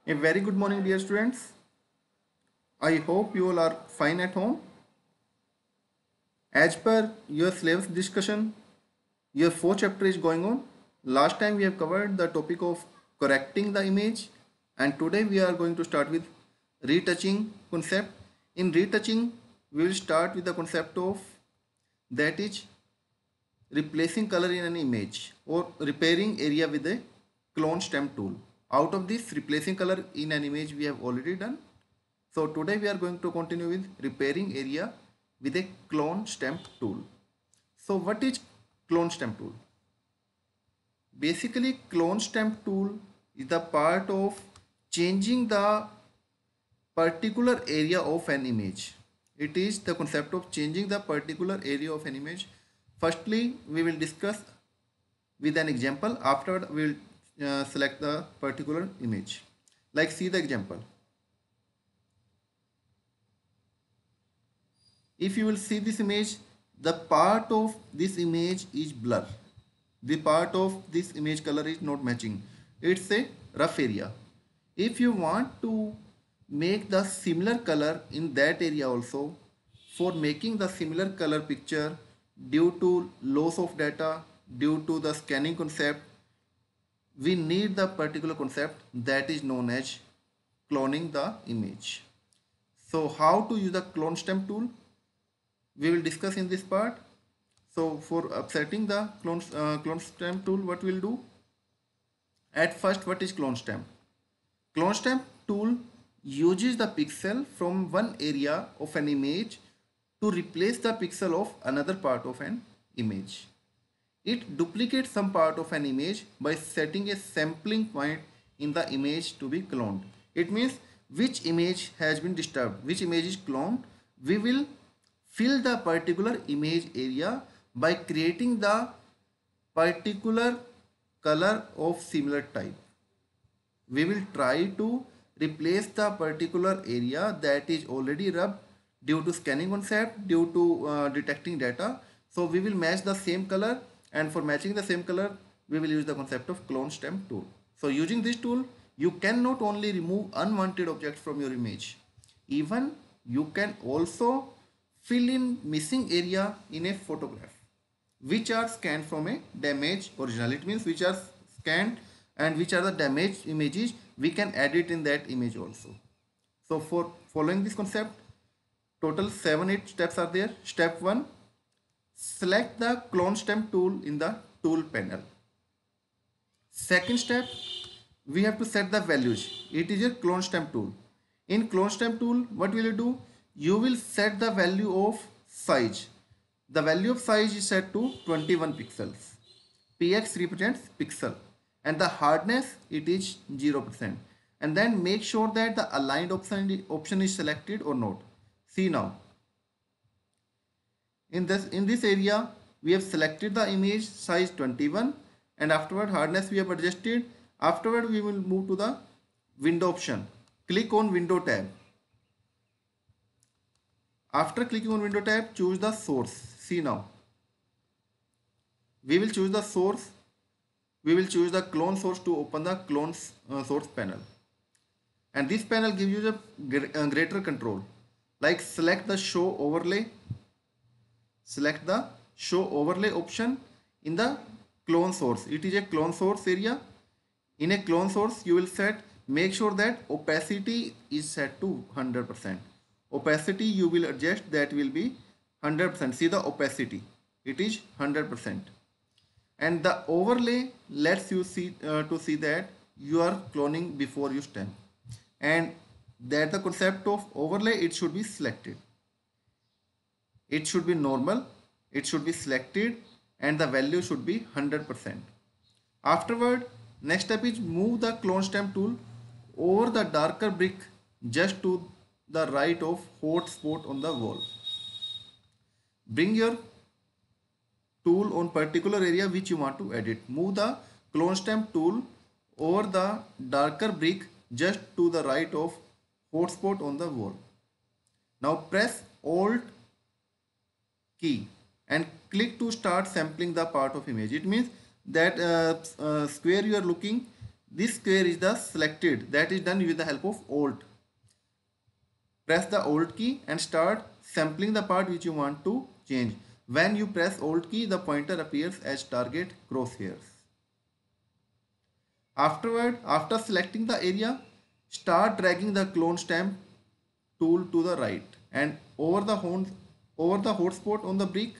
A very good morning, dear students. I hope you all are fine at home. As per your syllabus discussion, your fourth chapter is going on. Last time we have covered the topic of correcting the image, and today we are going to start with retouching concept. In retouching, we will start with the concept of that is replacing color in an image or repairing area with a clone stamp tool. Out of this, replacing color in an image we have already done. So today we are going to continue with repairing area with a clone stamp tool. So what is clone stamp tool? Basically, clone stamp tool is the part of changing the particular area of an image. It is the concept of changing the particular area of an image. Firstly, we will discuss with an example. After we will select the particular image. Like see the example. If you will see this image, the part of this image is blur. The part of this image color is not matching. It's a rough area. If you want to make the similar color in that area also, for making the similar color picture due to loss of data, due to the scanning concept, we need the particular concept that is known as cloning the image. So how to use the clone stamp tool? We will discuss in this part. So for upsetting the clone stamp tool, what we'll do? At first, what is clone stamp? Clone stamp tool uses the pixel from one area of an image to replace the pixel of another part of an image. It duplicates some part of an image by setting a sampling point in the image to be cloned. It means which image has been disturbed, which image is cloned. We will fill the particular image area by creating the particular color of similar type. We will try to replace the particular area that is already rubbed due to scanning concept, due to detecting data. So we will match the same color, and for matching the same color we will use the concept of clone stamp tool. So using this tool you can not only remove unwanted objects from your image, even you can also fill in missing area in a photograph which are scanned from a damaged original. It means which are scanned and which are the damaged images, we can edit in that image also. So for following this concept, total 7-8 steps are there. Step 1, select the clone stamp tool in the tool panel. Second step, we have to set the values. It is a clone stamp tool. In clone stamp tool, what will you do? You will set the value of size. The value of size is set to 21 pixels. Px represents pixel and the hardness it is 0%. And then make sure that the aligned option is selected or not. See now. In this area we have selected the image size 21 and afterward hardness we have adjusted. Afterward we will move to the window option. Click on window tab. After clicking on window tab, choose the source. See now. We will choose the source. We will choose the clone source to open the clone source panel. And this panel gives you a greater control. Like select the show overlay. Select the show overlay option in the clone source. It is a clone source area. In a clone source, you will make sure that opacity is set to 100%. Opacity you will adjust, that will be 100%. See the opacity, it is 100%. And the overlay lets you see to see that you are cloning before you stamp, and that the concept of overlay, it should be selected, it should be normal, it should be selected, and the value should be 100%. Afterward, next step is move the clone stamp tool over the darker brick just to the right of hot spot on the wall. Bring your tool on particular area which you want to edit. Move the clone stamp tool over the darker brick just to the right of hot spot on the wall. Now press Alt key and click to start sampling the part of image. It means that square you are looking, This square is the selected, that is done with the help of Alt. Press the Alt key and start sampling the part which you want to change. When you press Alt key, the pointer appears as target crosshairs. Afterward, after selecting the area, start dragging the clone stamp tool to the right and over the hotspot on the brick.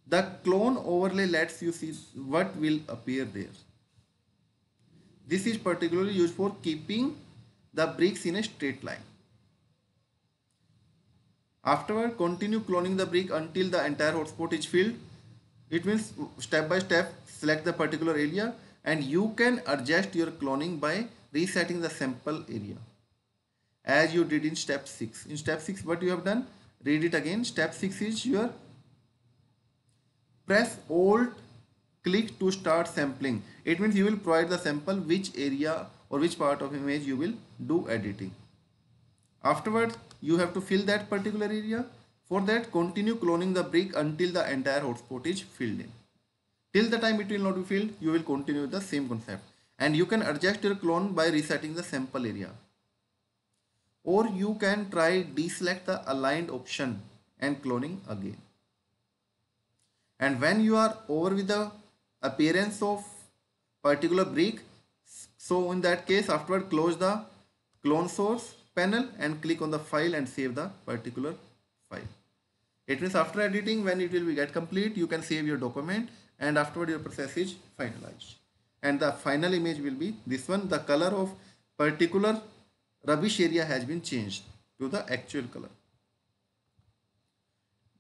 The clone overlay lets you see what will appear there. This is particularly used for keeping the bricks in a straight line. Afterward, continue cloning the brick until the entire hotspot is filled. It means step by step select the particular area, and you can adjust your cloning by resetting the sample area as you did in step 6. In step 6 what you have done, read it again. Step 6 is your press Alt click to start sampling. It means you will provide the sample which area or which part of image you will do editing. Afterwards, you have to fill that particular area. For that, continue cloning the brick until the entire hotspot is filled in. Till the time it will not be filled, you will continue the same concept. And you can adjust your clone by resetting the sample area. Or you can try deselect the aligned option and cloning again. And when you are over with the appearance of particular brick, so in that case, afterward close the clone source panel and click on the file and save the particular file. It means after editing, when it will get complete, you can save your document, and afterward your process is finalized. And the final image will be this one. The color of particular rubbish area has been changed to the actual color.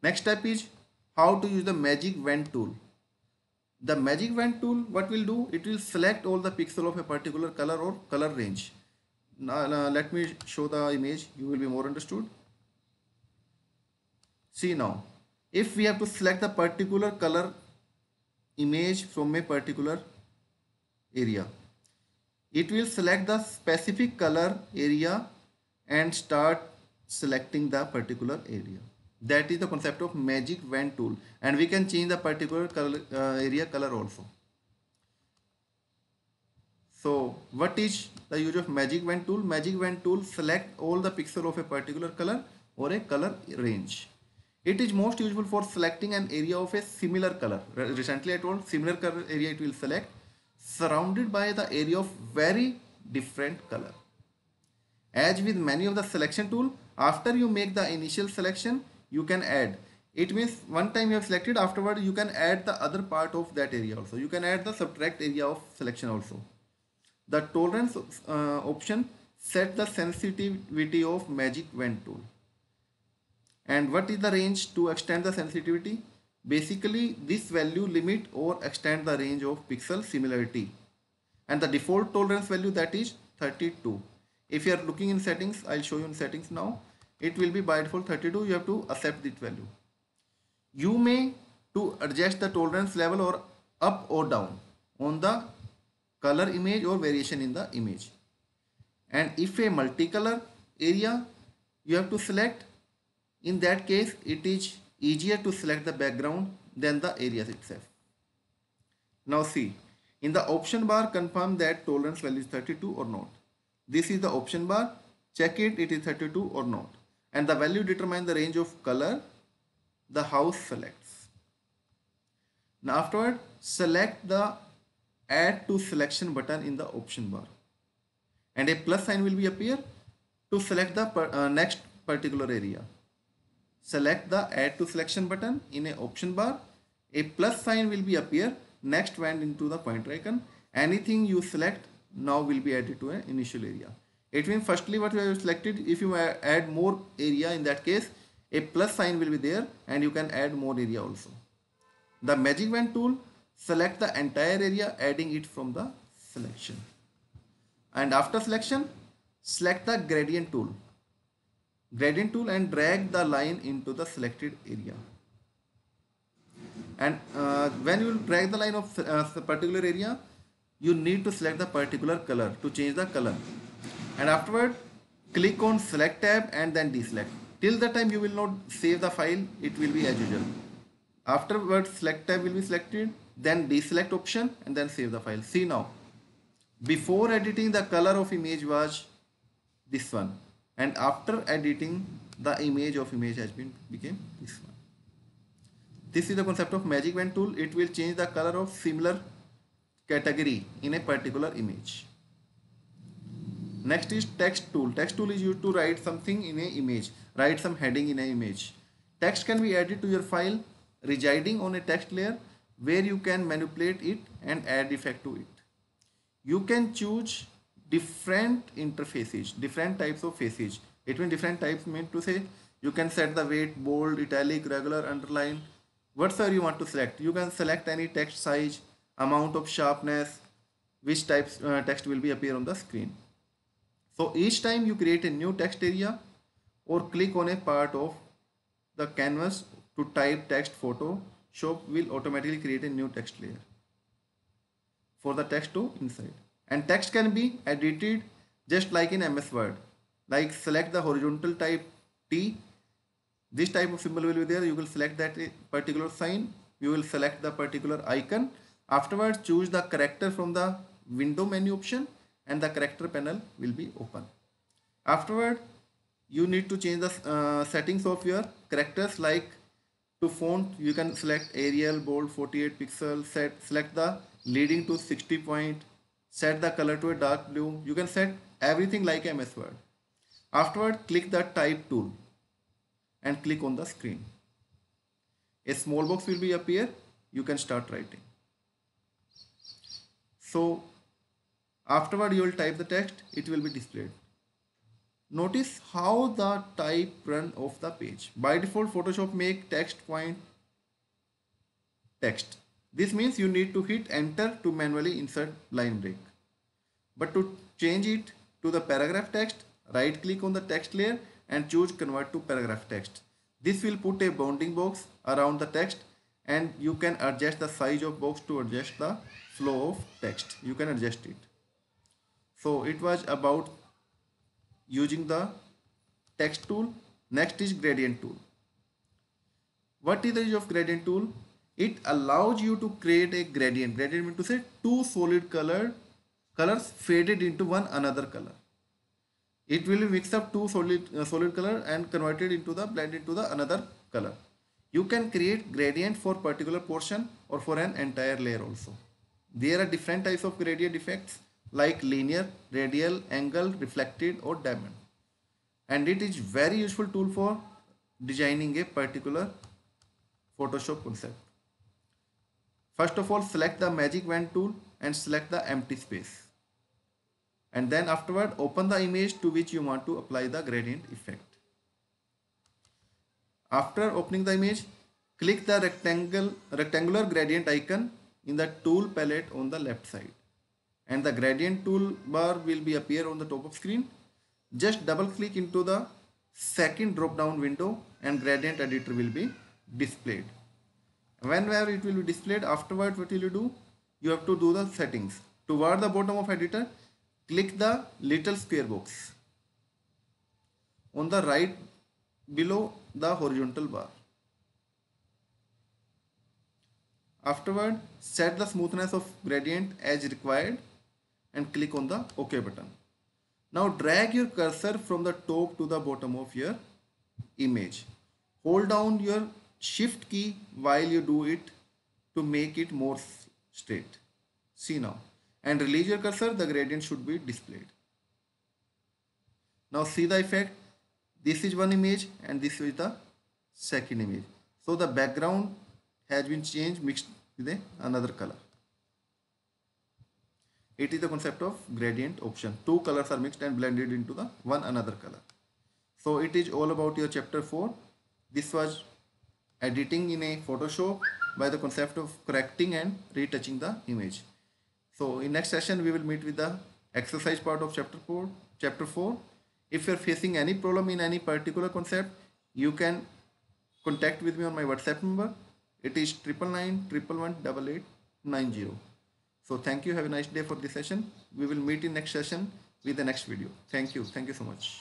Next step is how to use the magic wand tool. The magic wand tool, what will do? It will select all the pixels of a particular color or color range. Now, let me show the image, you will be more understood. See now, if we have to select the particular color image from a particular area, it will select the specific color area and start selecting the particular area. That is the concept of magic wand tool, and we can change the particular color, area color also. So what is the use of magic wand tool? Magic wand tool select all the pixels of a particular color or a color range. It is most useful for selecting an area of a similar color. Recently I told similar color area it will select, surrounded by the area of very different color. As with many of the selection tool, after you make the initial selection, you can add. It means one time you have selected, afterward you can add the other part of that area also. You can add the subtract area of selection also. The tolerance option set the sensitivity of magic wand tool. And what is the range to extend the sensitivity? Basically, this value limit or extend the range of pixel similarity. And the default tolerance value, that is 32. If you are looking in settings, I'll show you in settings now. It will be by default 32. You have to accept this value. You may to adjust the tolerance level or up or down on the color image or variation in the image. And if a multicolor area you have to select, in that case it is easier to select the background than the areas itself. Now see, in the option bar, confirm that tolerance value is 32 or not. This is the option bar, check it is 32 or not. And the value determines the range of color the house selects. Now afterward, select the add to selection button in the option bar, and a plus sign will be appear to select the next particular area. Select the add to selection button in a option bar, a plus sign will be appear next went into the pointer icon. Anything you select now will be added to an initial area. It means firstly what you have selected, if you add more area, in that case a plus sign will be there and you can add more area also. The magic wand tool select the entire area, adding it from the selection. And after selection, select the gradient tool and drag the line into the selected area. And when you drag the line of the particular area, you need to select the particular color to change the color. And afterward, click on select tab and then deselect. Till the time you will not save the file, it will be as usual. Afterward, select tab will be selected, then deselect option and then save the file. See now, Before editing, the color of image was this one, and after editing, the image of image has been became this one. This is the concept of magic wand tool. It will change the color of similar category in a particular image. Next is text tool. Text tool is used to write something in a image, write some heading in a image. Text can be added to your file residing on a text layer where you can manipulate it and add effect to it. You can choose different interfaces, different types of faces. It means different types mean to say you can set the weight, bold, italic, regular, underline, whatsoever you want to select. You can select any text size, amount of sharpness, which types text will be appear on the screen. So each time you create a new text area or click on a part of the canvas to type text, Photoshop will automatically create a new text layer for the text to inside. And text can be edited just like in MS Word. Like select the horizontal type T. This type of symbol will be there. You will select that particular sign. You will select the particular icon. Afterwards, choose the character from the window menu option and the character panel will be open. Afterward, you need to change the settings of your characters, like to font you can select Arial bold 48 pixels, select the leading to 60 point, set the color to a dark blue. You can set everything like MS Word. Afterward, click the type tool and click on the screen. A small box will be appear. You can start writing. So afterward you will type the text, it will be displayed. Notice how the type run of the page. By default, Photoshop make text point text. This means you need to hit enter to manually insert line break. But to change it to the paragraph text, right click on the text layer and choose convert to paragraph text. This will put a bounding box around the text and you can adjust the size of box to adjust the flow of text. You can adjust it. So it was about using the text tool. Next is gradient tool. What is the use of gradient tool? It allows you to create a gradient. Gradient means to say two solid colors faded into one another color. It will mix up two solid color and converted into the blend into the another color. You can create gradient for particular portion or for an entire layer also. There are different types of gradient effects like linear, radial, angle, reflected or diamond. And it is very useful tool for designing a particular Photoshop concept. First of all, select the magic wand tool and select the empty space. And then afterward, open the image to which you want to apply the gradient effect. After opening the image, click the rectangular gradient icon in the tool palette on the left side. And the gradient toolbar will be appear on the top of screen. Just double click into the second drop down window and gradient editor will be displayed. Whenever it will be displayed, afterward what will you do? You have to do the settings. Toward the bottom of editor, click the little square box on the right below the horizontal bar. Afterward, set the smoothness of gradient as required and click on the OK button. Now drag your cursor from the top to the bottom of your image. Hold down your shift key while you do it to make it more straight. See now. And release your cursor, the gradient should be displayed. Now see the effect. This is one image and this is the second image. So the background has been changed, mixed with another color. It is the concept of gradient option. Two colors are mixed and blended into the one another color. So it is all about your chapter 4. This was editing in a Photoshop by the concept of correcting and retouching the image. So in next session we will meet with the exercise part of chapter 4. If you are facing any problem in any particular concept, you can contact with me on my WhatsApp number. It is 999118890. So thank you. Have a nice day for this session. We will meet in next session with the next video. Thank you. Thank you so much.